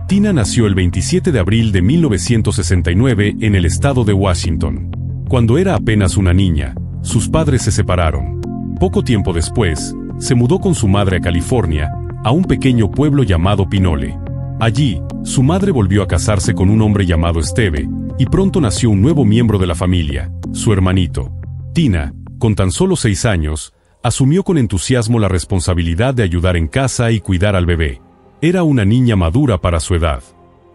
Tina nació el 27 de abril de 1969 en el estado de Washington. Cuando era apenas una niña, sus padres se separaron. Poco tiempo después, se mudó con su madre a California, a un pequeño pueblo llamado Pinole. Allí, su madre volvió a casarse con un hombre llamado Steve, y pronto nació un nuevo miembro de la familia, su hermanito. Tina, con tan solo 6 años, asumió con entusiasmo la responsabilidad de ayudar en casa y cuidar al bebé. Era una niña madura para su edad.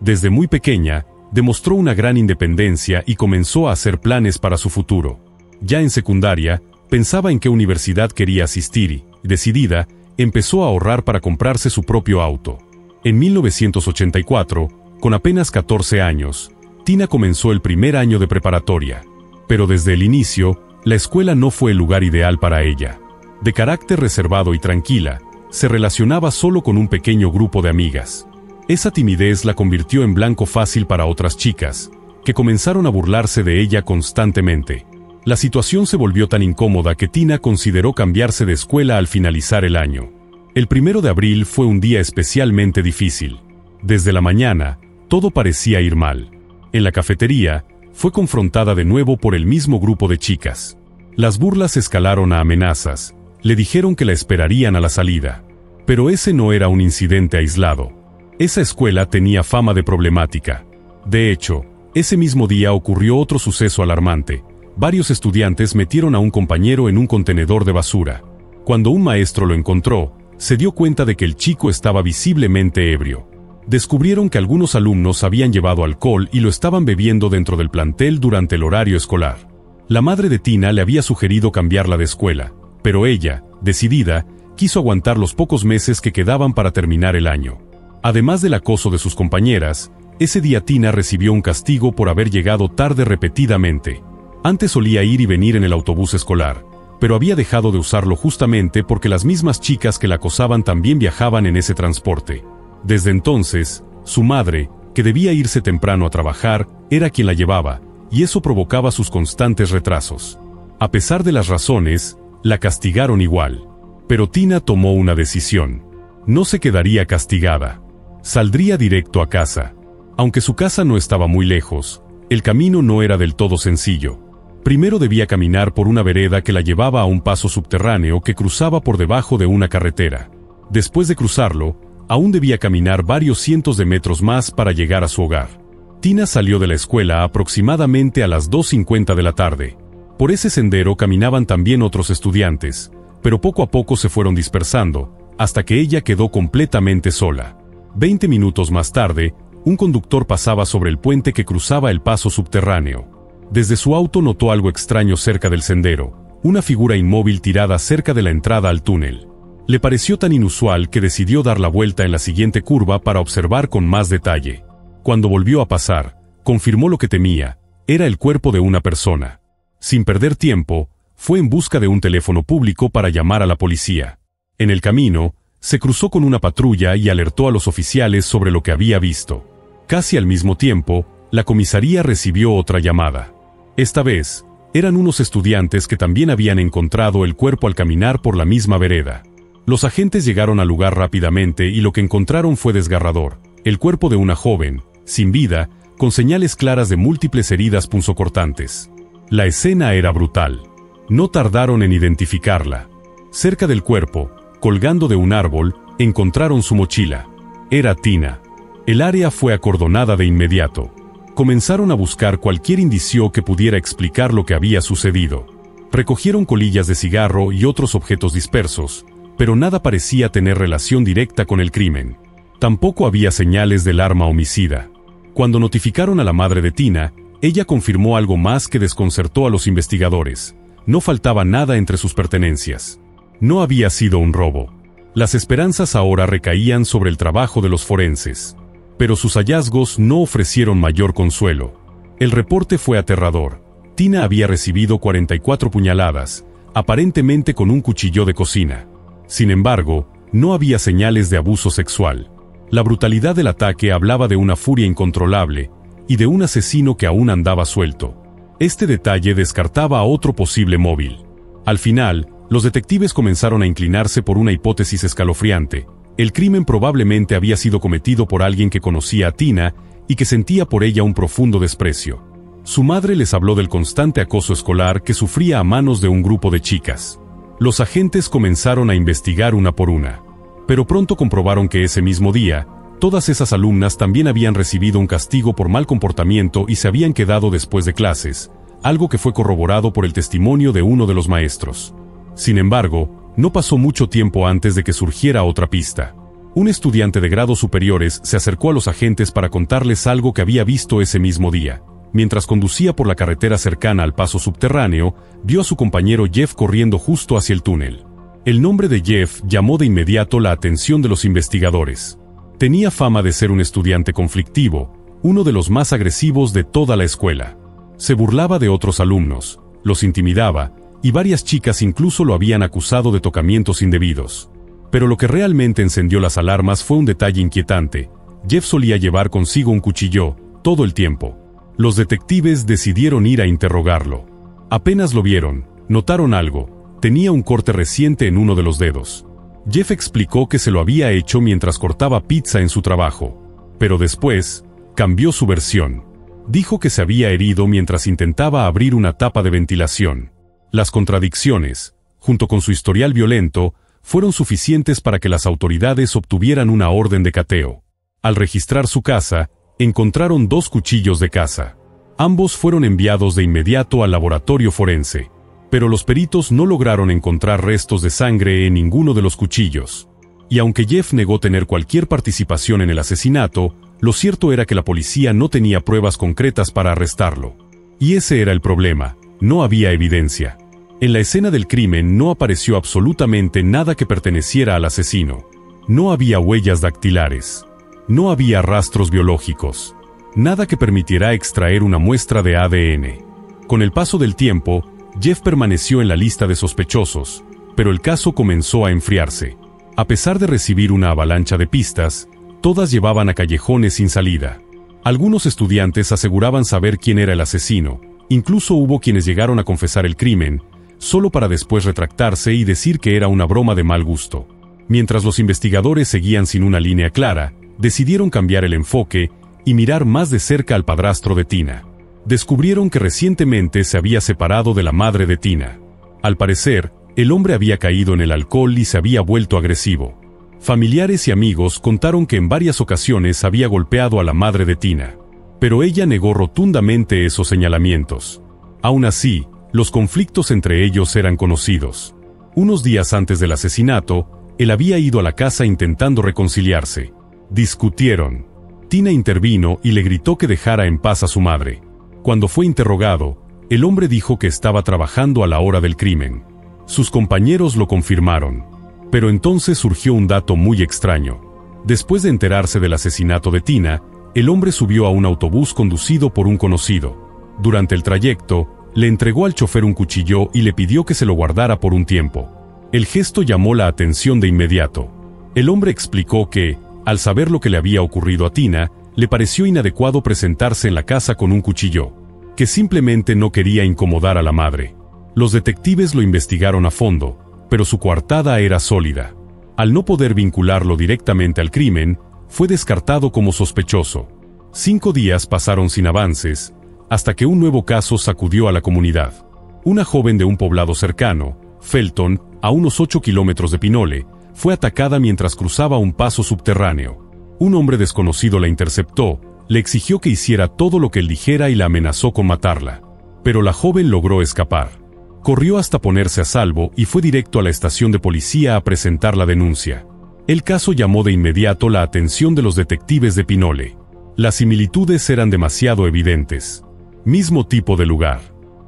Desde muy pequeña, demostró una gran independencia y comenzó a hacer planes para su futuro. Ya en secundaria, pensaba en qué universidad quería asistir y, decidida, empezó a ahorrar para comprarse su propio auto. En 1984, con apenas 14 años, Tina comenzó el primer año de preparatoria. Pero desde el inicio, la escuela no fue el lugar ideal para ella. De carácter reservado y tranquila, se relacionaba solo con un pequeño grupo de amigas. Esa timidez la convirtió en blanco fácil para otras chicas, que comenzaron a burlarse de ella constantemente. La situación se volvió tan incómoda que Tina consideró cambiarse de escuela al finalizar el año. El 1 de abril fue un día especialmente difícil. Desde la mañana, todo parecía ir mal. En la cafetería, fue confrontada de nuevo por el mismo grupo de chicas. Las burlas escalaron a amenazas. Le dijeron que la esperarían a la salida. Pero ese no era un incidente aislado. Esa escuela tenía fama de problemática. De hecho, ese mismo día ocurrió otro suceso alarmante. Varios estudiantes metieron a un compañero en un contenedor de basura. Cuando un maestro lo encontró, se dio cuenta de que el chico estaba visiblemente ebrio. Descubrieron que algunos alumnos habían llevado alcohol y lo estaban bebiendo dentro del plantel durante el horario escolar. La madre de Tina le había sugerido cambiarla de escuela, pero ella, decidida, quiso aguantar los pocos meses que quedaban para terminar el año. Además del acoso de sus compañeras, ese día Tina recibió un castigo por haber llegado tarde repetidamente. Antes solía ir y venir en el autobús escolar, pero había dejado de usarlo justamente porque las mismas chicas que la acosaban también viajaban en ese transporte. Desde entonces, su madre, que debía irse temprano a trabajar, era quien la llevaba, y eso provocaba sus constantes retrasos. A pesar de las razones, la castigaron igual. Pero Tina tomó una decisión. No se quedaría castigada. Saldría directo a casa. Aunque su casa no estaba muy lejos, el camino no era del todo sencillo. Primero debía caminar por una vereda que la llevaba a un paso subterráneo que cruzaba por debajo de una carretera. Después de cruzarlo, aún debía caminar varios cientos de metros más para llegar a su hogar. Tina salió de la escuela aproximadamente a las 2:50 de la tarde. Por ese sendero caminaban también otros estudiantes, pero poco a poco se fueron dispersando, hasta que ella quedó completamente sola. 20 minutos más tarde, un conductor pasaba sobre el puente que cruzaba el paso subterráneo. Desde su auto notó algo extraño cerca del sendero, una figura inmóvil tirada cerca de la entrada al túnel. Le pareció tan inusual que decidió dar la vuelta en la siguiente curva para observar con más detalle. Cuando volvió a pasar, confirmó lo que temía: era el cuerpo de una persona. Sin perder tiempo, fue en busca de un teléfono público para llamar a la policía. En el camino, se cruzó con una patrulla y alertó a los oficiales sobre lo que había visto. Casi al mismo tiempo, la comisaría recibió otra llamada. Esta vez, eran unos estudiantes que también habían encontrado el cuerpo al caminar por la misma vereda. Los agentes llegaron al lugar rápidamente y lo que encontraron fue desgarrador: el cuerpo de una joven, sin vida, con señales claras de múltiples heridas punzocortantes. La escena era brutal. No tardaron en identificarla. Cerca del cuerpo, colgando de un árbol, encontraron su mochila. Era Tina. El área fue acordonada de inmediato. Comenzaron a buscar cualquier indicio que pudiera explicar lo que había sucedido. Recogieron colillas de cigarro y otros objetos dispersos, pero nada parecía tener relación directa con el crimen. Tampoco había señales del arma homicida. Cuando notificaron a la madre de Tina, ella confirmó algo más que desconcertó a los investigadores: no faltaba nada entre sus pertenencias. No había sido un robo. Las esperanzas ahora recaían sobre el trabajo de los forenses. Pero sus hallazgos no ofrecieron mayor consuelo. El reporte fue aterrador. Tina había recibido 44 puñaladas, aparentemente con un cuchillo de cocina. Sin embargo, no había señales de abuso sexual. La brutalidad del ataque hablaba de una furia incontrolable y de un asesino que aún andaba suelto. Este detalle descartaba a otro posible móvil. Al final, los detectives comenzaron a inclinarse por una hipótesis escalofriante: El crimen probablemente había sido cometido por alguien que conocía a Tina y que sentía por ella un profundo desprecio. Su madre les habló del constante acoso escolar que sufría a manos de un grupo de chicas. Los agentes comenzaron a investigar una por una, pero pronto comprobaron que ese mismo día, todas esas alumnas también habían recibido un castigo por mal comportamiento y se habían quedado después de clases, algo que fue corroborado por el testimonio de uno de los maestros. Sin embargo, no pasó mucho tiempo antes de que surgiera otra pista. Un estudiante de grados superiores se acercó a los agentes para contarles algo que había visto ese mismo día. Mientras conducía por la carretera cercana al paso subterráneo, vio a su compañero Jeff corriendo justo hacia el túnel. El nombre de Jeff llamó de inmediato la atención de los investigadores. Tenía fama de ser un estudiante conflictivo, uno de los más agresivos de toda la escuela. Se burlaba de otros alumnos, los intimidaba, y varias chicas incluso lo habían acusado de tocamientos indebidos. Pero lo que realmente encendió las alarmas fue un detalle inquietante. Jeff solía llevar consigo un cuchillo, todo el tiempo. Los detectives decidieron ir a interrogarlo. Apenas lo vieron, notaron algo: tenía un corte reciente en uno de los dedos. Jeff explicó que se lo había hecho mientras cortaba pizza en su trabajo. Pero después, cambió su versión. Dijo que se había herido mientras intentaba abrir una tapa de ventilación. Las contradicciones, junto con su historial violento, fueron suficientes para que las autoridades obtuvieran una orden de cateo. Al registrar su casa, encontraron 2 cuchillos de caza. Ambos fueron enviados de inmediato al laboratorio forense, pero los peritos no lograron encontrar restos de sangre en ninguno de los cuchillos. Y aunque Jeff negó tener cualquier participación en el asesinato, lo cierto era que la policía no tenía pruebas concretas para arrestarlo. Y ese era el problema: no había evidencia. En la escena del crimen no apareció absolutamente nada que perteneciera al asesino. No había huellas dactilares. No había rastros biológicos. Nada que permitiera extraer una muestra de ADN. Con el paso del tiempo, Jeff permaneció en la lista de sospechosos, pero el caso comenzó a enfriarse. A pesar de recibir una avalancha de pistas, todas llevaban a callejones sin salida. Algunos estudiantes aseguraban saber quién era el asesino. Incluso hubo quienes llegaron a confesar el crimen, solo para después retractarse y decir que era una broma de mal gusto. Mientras los investigadores seguían sin una línea clara, decidieron cambiar el enfoque y mirar más de cerca al padrastro de Tina. Descubrieron que recientemente se había separado de la madre de Tina. Al parecer, el hombre había caído en el alcohol y se había vuelto agresivo. Familiares y amigos contaron que en varias ocasiones había golpeado a la madre de Tina, pero ella negó rotundamente esos señalamientos. Aún así, los conflictos entre ellos eran conocidos. Unos días antes del asesinato, él había ido a la casa intentando reconciliarse. Discutieron. Tina intervino y le gritó que dejara en paz a su madre. Cuando fue interrogado, el hombre dijo que estaba trabajando a la hora del crimen. Sus compañeros lo confirmaron. Pero entonces surgió un dato muy extraño. Después de enterarse del asesinato de Tina, el hombre subió a un autobús conducido por un conocido. Durante el trayecto, le entregó al chofer un cuchillo y le pidió que se lo guardara por un tiempo. El gesto llamó la atención de inmediato. El hombre explicó que, al saber lo que le había ocurrido a Tina, le pareció inadecuado presentarse en la casa con un cuchillo, que simplemente no quería incomodar a la madre. Los detectives lo investigaron a fondo, pero su coartada era sólida. Al no poder vincularlo directamente al crimen, fue descartado como sospechoso. 5 días pasaron sin avances, hasta que un nuevo caso sacudió a la comunidad. Una joven de un poblado cercano, Felton, a unos 8 kilómetros de Pinole, fue atacada mientras cruzaba un paso subterráneo. Un hombre desconocido la interceptó, le exigió que hiciera todo lo que él dijera y la amenazó con matarla. Pero la joven logró escapar. Corrió hasta ponerse a salvo y fue directo a la estación de policía a presentar la denuncia. El caso llamó de inmediato la atención de los detectives de Pinole. Las similitudes eran demasiado evidentes. Mismo tipo de lugar.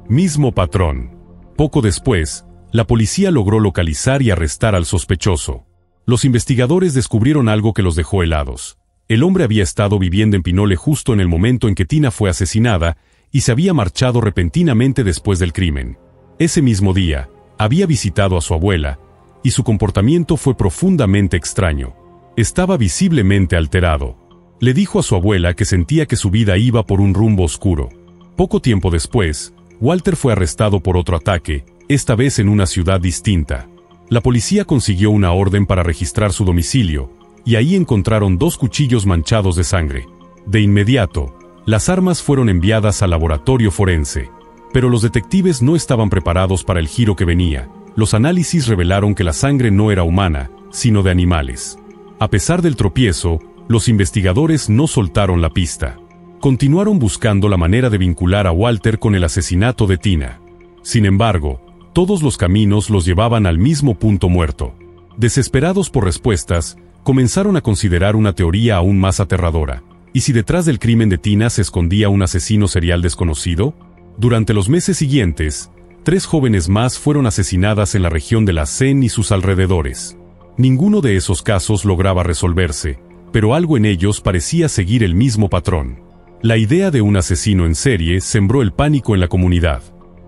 Mismo patrón. Poco después, la policía logró localizar y arrestar al sospechoso. Los investigadores descubrieron algo que los dejó helados. El hombre había estado viviendo en Pinole justo en el momento en que Tina fue asesinada y se había marchado repentinamente después del crimen. Ese mismo día, había visitado a su abuela, y su comportamiento fue profundamente extraño. Estaba visiblemente alterado. Le dijo a su abuela que sentía que su vida iba por un rumbo oscuro. Poco tiempo después, Walter fue arrestado por otro ataque, esta vez en una ciudad distinta. La policía consiguió una orden para registrar su domicilio, y ahí encontraron 2 cuchillos manchados de sangre. De inmediato, las armas fueron enviadas al laboratorio forense. Pero los detectives no estaban preparados para el giro que venía. Los análisis revelaron que la sangre no era humana, sino de animales. A pesar del tropiezo, los investigadores no soltaron la pista. Continuaron buscando la manera de vincular a Walter con el asesinato de Tina. Sin embargo, todos los caminos los llevaban al mismo punto muerto. Desesperados por respuestas, comenzaron a considerar una teoría aún más aterradora. ¿Y si detrás del crimen de Tina se escondía un asesino serial desconocido? Durante los meses siguientes, 3 jóvenes más fueron asesinadas en la región de la Seine y sus alrededores. Ninguno de esos casos lograba resolverse, pero algo en ellos parecía seguir el mismo patrón. La idea de un asesino en serie sembró el pánico en la comunidad.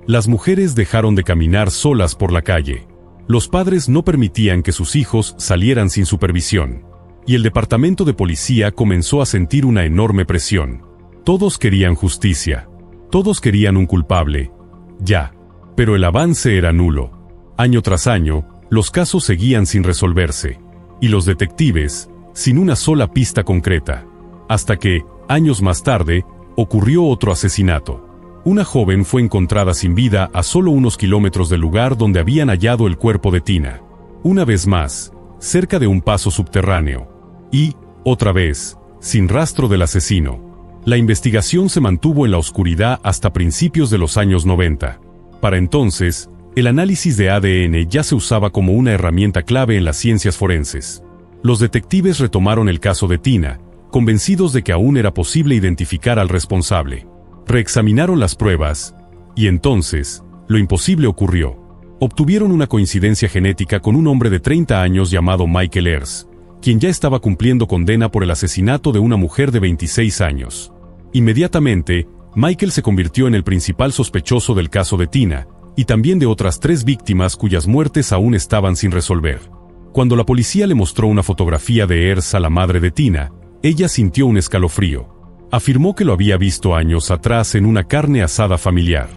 Las mujeres dejaron de caminar solas por la calle. Los padres no permitían que sus hijos salieran sin supervisión. Y el departamento de policía comenzó a sentir una enorme presión. Todos querían justicia. Todos querían un culpable. Ya. Pero el avance era nulo. Año tras año, los casos seguían sin resolverse. Y los detectives, sin una sola pista concreta. Hasta que, años más tarde, ocurrió otro asesinato. Una joven fue encontrada sin vida a solo unos kilómetros del lugar donde habían hallado el cuerpo de Tina. Una vez más, cerca de un paso subterráneo. Y, otra vez, sin rastro del asesino. La investigación se mantuvo en la oscuridad hasta principios de los años 90. Para entonces, el análisis de ADN ya se usaba como una herramienta clave en las ciencias forenses. Los detectives retomaron el caso de Tina, convencidos de que aún era posible identificar al responsable. Reexaminaron las pruebas, y entonces, lo imposible ocurrió. Obtuvieron una coincidencia genética con un hombre de 30 años llamado Michael Ayers, quien ya estaba cumpliendo condena por el asesinato de una mujer de 26 años. Inmediatamente, Michael se convirtió en el principal sospechoso del caso de Tina, y también de otras 3 víctimas cuyas muertes aún estaban sin resolver. Cuando la policía le mostró una fotografía de Ayers a la madre de Tina, ella sintió un escalofrío. Afirmó que lo había visto años atrás en una carne asada familiar.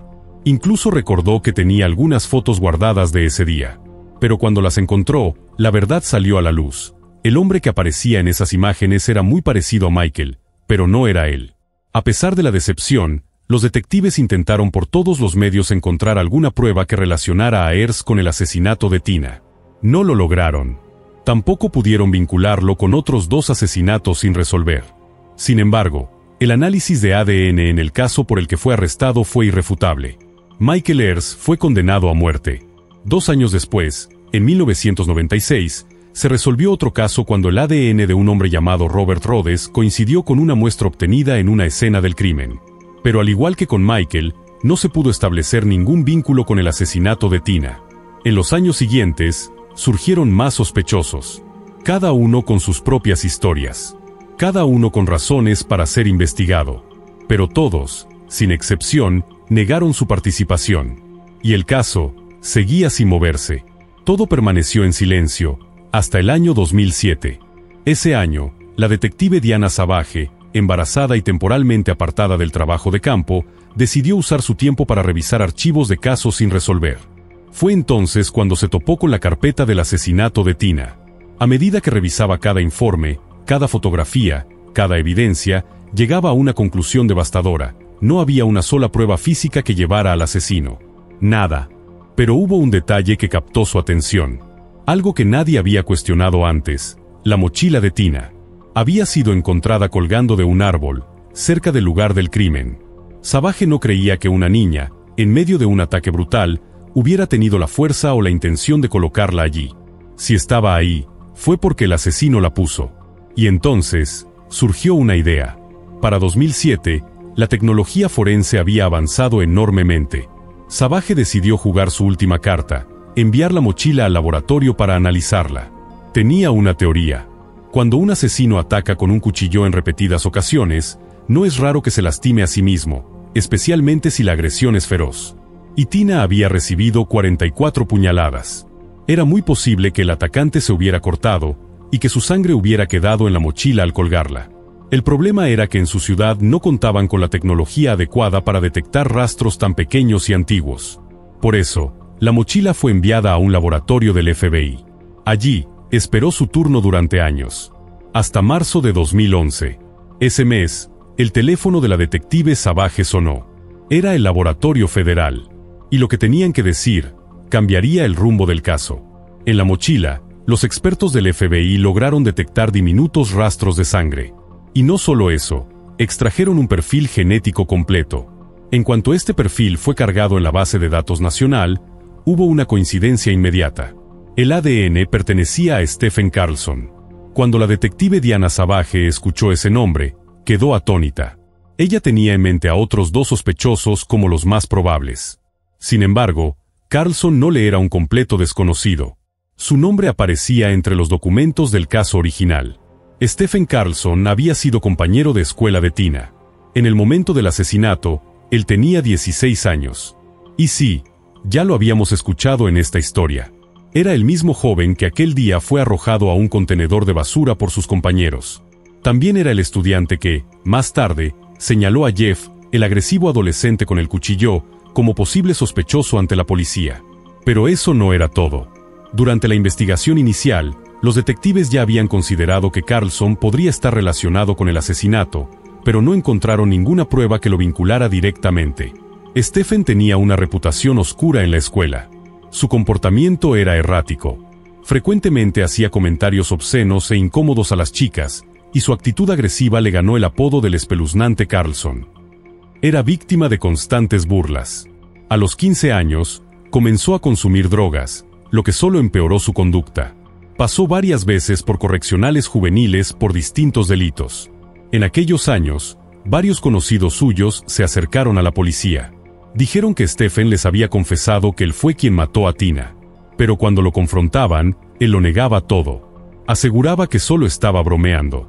Incluso recordó que tenía algunas fotos guardadas de ese día. Pero cuando las encontró, la verdad salió a la luz. El hombre que aparecía en esas imágenes era muy parecido a Michael, pero no era él. A pesar de la decepción, los detectives intentaron por todos los medios encontrar alguna prueba que relacionara a Ayers con el asesinato de Tina. No lo lograron. Tampoco pudieron vincularlo con otros 2 asesinatos sin resolver. Sin embargo, el análisis de ADN en el caso por el que fue arrestado fue irrefutable. Michael Ayers fue condenado a muerte. 2 años después, en 1996, se resolvió otro caso cuando el ADN de un hombre llamado Robert Rhodes coincidió con una muestra obtenida en una escena del crimen. Pero al igual que con Michael, no se pudo establecer ningún vínculo con el asesinato de Tina. En los años siguientes, surgieron más sospechosos. Cada uno con sus propias historias. Cada uno con razones para ser investigado. Pero todos, sin excepción, negaron su participación. Y el caso seguía sin moverse. Todo permaneció en silencio, hasta el año 2007. Ese año, la detective Diana Savage, embarazada y temporalmente apartada del trabajo de campo, decidió usar su tiempo para revisar archivos de casos sin resolver. Fue entonces cuando se topó con la carpeta del asesinato de Tina. A medida que revisaba cada informe, cada fotografía, cada evidencia, llegaba a una conclusión devastadora. No había una sola prueba física que llevara al asesino. Nada. Pero hubo un detalle que captó su atención. Algo que nadie había cuestionado antes: la mochila de Tina. Había sido encontrada colgando de un árbol, cerca del lugar del crimen. Savage no creía que una niña, en medio de un ataque brutal, hubiera tenido la fuerza o la intención de colocarla allí. Si estaba ahí, fue porque el asesino la puso. Y entonces, surgió una idea. Para 2007, la tecnología forense había avanzado enormemente. Savage decidió jugar su última carta: enviar la mochila al laboratorio para analizarla. Tenía una teoría. Cuando un asesino ataca con un cuchillo en repetidas ocasiones, no es raro que se lastime a sí mismo, especialmente si la agresión es feroz. Y Tina había recibido 44 puñaladas. Era muy posible que el atacante se hubiera cortado, y que su sangre hubiera quedado en la mochila al colgarla. El problema era que en su ciudad no contaban con la tecnología adecuada para detectar rastros tan pequeños y antiguos. Por eso, La mochila fue enviada a un laboratorio del FBI. Allí, esperó su turno durante años. Hasta marzo de 2011. Ese mes, el teléfono de la detective Savage sonó. Era el Laboratorio Federal. Y lo que tenían que decir cambiaría el rumbo del caso. En la mochila, los expertos del FBI lograron detectar diminutos rastros de sangre. Y no solo eso, extrajeron un perfil genético completo. En cuanto este perfil fue cargado en la base de datos nacional, hubo una coincidencia inmediata. El ADN pertenecía a Stephen Carlson. Cuando la detective Diana Savage escuchó ese nombre, quedó atónita. Ella tenía en mente a otros 2 sospechosos como los más probables. Sin embargo, Carlson no le era un completo desconocido. Su nombre aparecía entre los documentos del caso original. Stephen Carlson había sido compañero de escuela de Tina. En el momento del asesinato, él tenía 16 años. Y sí, ya lo habíamos escuchado en esta historia. Era el mismo joven que aquel día fue arrojado a un contenedor de basura por sus compañeros. También era el estudiante que, más tarde, señaló a Jeff, el agresivo adolescente con el cuchillo, como posible sospechoso ante la policía. Pero eso no era todo. Durante la investigación inicial, los detectives ya habían considerado que Carlson podría estar relacionado con el asesinato, pero no encontraron ninguna prueba que lo vinculara directamente. Stephen tenía una reputación oscura en la escuela. Su comportamiento era errático. Frecuentemente hacía comentarios obscenos e incómodos a las chicas, y su actitud agresiva le ganó el apodo del espeluznante Carlson. Era víctima de constantes burlas. A los 15 años, comenzó a consumir drogas, lo que solo empeoró su conducta. Pasó varias veces por correccionales juveniles por distintos delitos. En aquellos años, varios conocidos suyos se acercaron a la policía. Dijeron que Stephen les había confesado que él fue quien mató a Tina. Pero cuando lo confrontaban, él lo negaba todo. Aseguraba que solo estaba bromeando.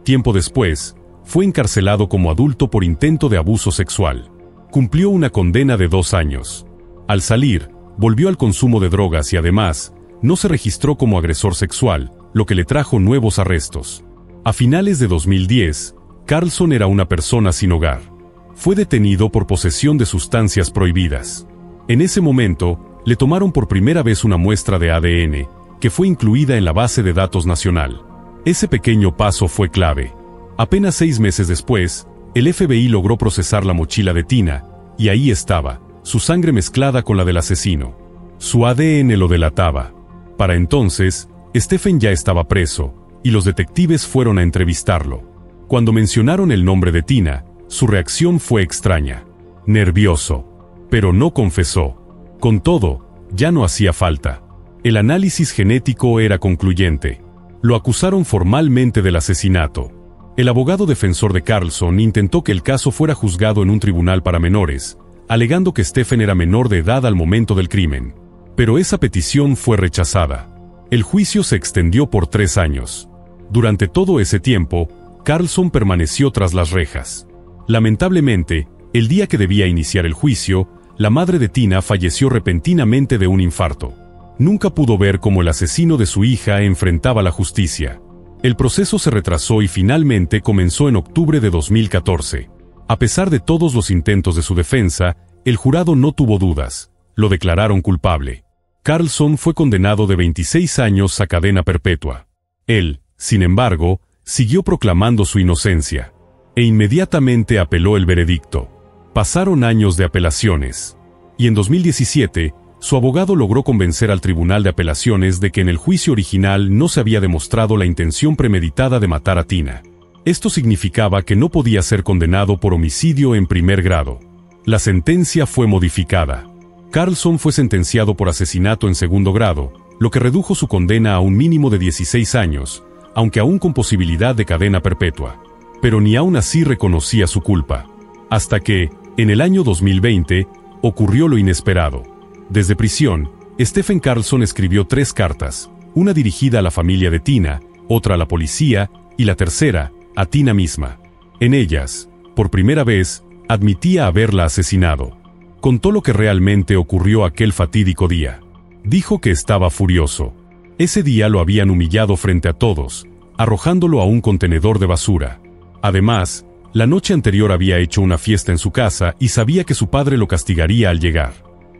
Tiempo después, fue encarcelado como adulto por intento de abuso sexual. Cumplió una condena de 2 años. Al salir, volvió al consumo de drogas y además, no se registró como agresor sexual, lo que le trajo nuevos arrestos. A finales de 2010, Carlson era una persona sin hogar. Fue detenido por posesión de sustancias prohibidas. En ese momento, le tomaron por primera vez una muestra de ADN, que fue incluida en la base de datos nacional. Ese pequeño paso fue clave. Apenas 6 meses después, el FBI logró procesar la mochila de Tina, y ahí estaba, su sangre mezclada con la del asesino. Su ADN lo delataba. Para entonces, Stephen ya estaba preso, y los detectives fueron a entrevistarlo. Cuando mencionaron el nombre de Tina, su reacción fue extraña. Nervioso. Pero no confesó. Con todo, ya no hacía falta. El análisis genético era concluyente. Lo acusaron formalmente del asesinato. El abogado defensor de Carlson intentó que el caso fuera juzgado en un tribunal para menores, alegando que Stephen era menor de edad al momento del crimen. Pero esa petición fue rechazada. El juicio se extendió por 3 años. Durante todo ese tiempo, Carlson permaneció tras las rejas. Lamentablemente, el día que debía iniciar el juicio, la madre de Tina falleció repentinamente de un infarto. Nunca pudo ver cómo el asesino de su hija enfrentaba la justicia. El proceso se retrasó y finalmente comenzó en octubre de 2014. A pesar de todos los intentos de su defensa, el jurado no tuvo dudas. Lo declararon culpable. Carlson fue condenado de 26 años a cadena perpetua. Él, sin embargo, siguió proclamando su inocencia. E inmediatamente apeló el veredicto. Pasaron años de apelaciones. Y en 2017, su abogado logró convencer al Tribunal de Apelaciones de que en el juicio original no se había demostrado la intención premeditada de matar a Tina. Esto significaba que no podía ser condenado por homicidio en primer grado. La sentencia fue modificada. Carlson fue sentenciado por asesinato en segundo grado, lo que redujo su condena a un mínimo de 16 años, aunque aún con posibilidad de cadena perpetua. Pero ni aún así reconocía su culpa. Hasta que, en el año 2020, ocurrió lo inesperado. Desde prisión, Stephen Carlson escribió 3 cartas, una dirigida a la familia de Tina, otra a la policía, y la tercera, a Tina misma. En ellas, por primera vez, admitía haberla asesinado. Contó lo que realmente ocurrió aquel fatídico día. Dijo que estaba furioso. Ese día lo habían humillado frente a todos, arrojándolo a un contenedor de basura. Además, la noche anterior había hecho una fiesta en su casa y sabía que su padre lo castigaría al llegar.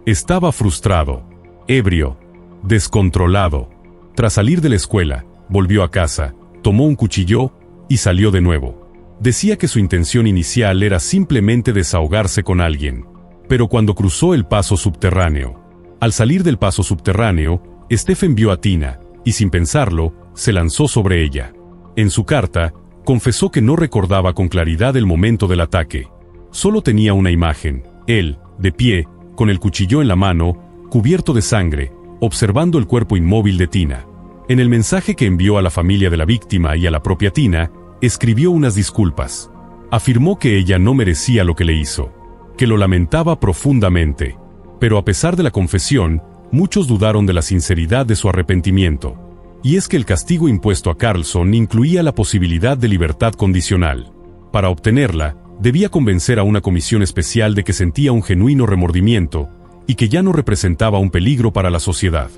Estaba frustrado, ebrio, descontrolado. Tras salir de la escuela, volvió a casa, tomó un cuchillo y salió de nuevo. Decía que su intención inicial era simplemente desahogarse con alguien. Pero cuando cruzó el paso subterráneo, al salir del paso subterráneo, Stephen vio a Tina, y sin pensarlo, se lanzó sobre ella. En su carta, confesó que no recordaba con claridad el momento del ataque. Solo tenía una imagen, él, de pie, con el cuchillo en la mano, cubierto de sangre, observando el cuerpo inmóvil de Tina. En el mensaje que envió a la familia de la víctima y a la propia Tina, escribió unas disculpas. Afirmó que ella no merecía lo que le hizo, que lo lamentaba profundamente. Pero a pesar de la confesión, muchos dudaron de la sinceridad de su arrepentimiento. Y es que el castigo impuesto a Carlson incluía la posibilidad de libertad condicional. Para obtenerla, debía convencer a una comisión especial de que sentía un genuino remordimiento y que ya no representaba un peligro para la sociedad.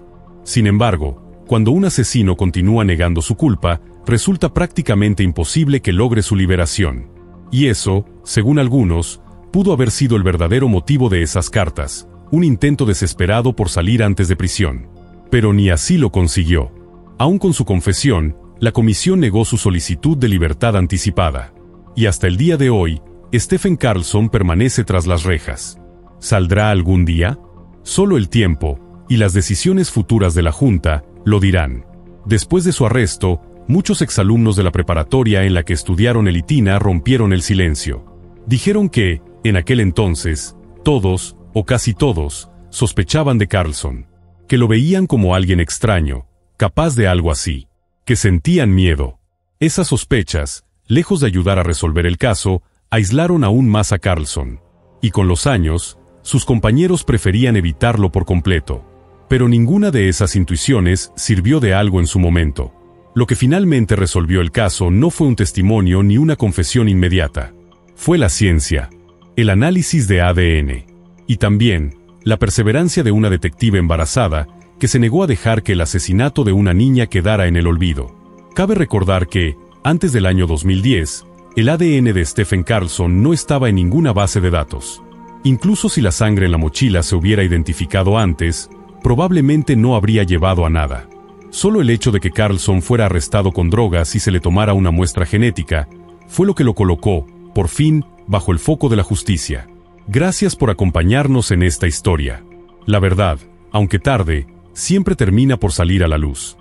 Sin embargo, cuando un asesino continúa negando su culpa, resulta prácticamente imposible que logre su liberación. Y eso, según algunos, pudo haber sido el verdadero motivo de esas cartas, un intento desesperado por salir antes de prisión. Pero ni así lo consiguió. Aún con su confesión, la comisión negó su solicitud de libertad anticipada. Y hasta el día de hoy, Stephen Carlson permanece tras las rejas. ¿Saldrá algún día? Solo el tiempo, y las decisiones futuras de la Junta, lo dirán. Después de su arresto, muchos exalumnos de la preparatoria en la que estudiaron el ITINA rompieron el silencio. Dijeron que, en aquel entonces, todos, o casi todos, sospechaban de Carlson. Que lo veían como alguien extraño, capaz de algo así. Que sentían miedo. Esas sospechas, lejos de ayudar a resolver el caso, aislaron aún más a Carlson. Y con los años, sus compañeros preferían evitarlo por completo. Pero ninguna de esas intuiciones sirvió de algo en su momento. Lo que finalmente resolvió el caso no fue un testimonio ni una confesión inmediata. Fue la ciencia, el análisis de ADN. Y también, la perseverancia de una detective embarazada que se negó a dejar que el asesinato de una niña quedara en el olvido. Cabe recordar que, antes del año 2010, el ADN de Stephen Carlson no estaba en ninguna base de datos. Incluso si la sangre en la mochila se hubiera identificado antes, probablemente no habría llevado a nada. Solo el hecho de que Carlson fuera arrestado con drogas y se le tomara una muestra genética, fue lo que lo colocó, por fin, bajo el foco de la justicia. Gracias por acompañarnos en esta historia. La verdad, aunque tarde, siempre termina por salir a la luz.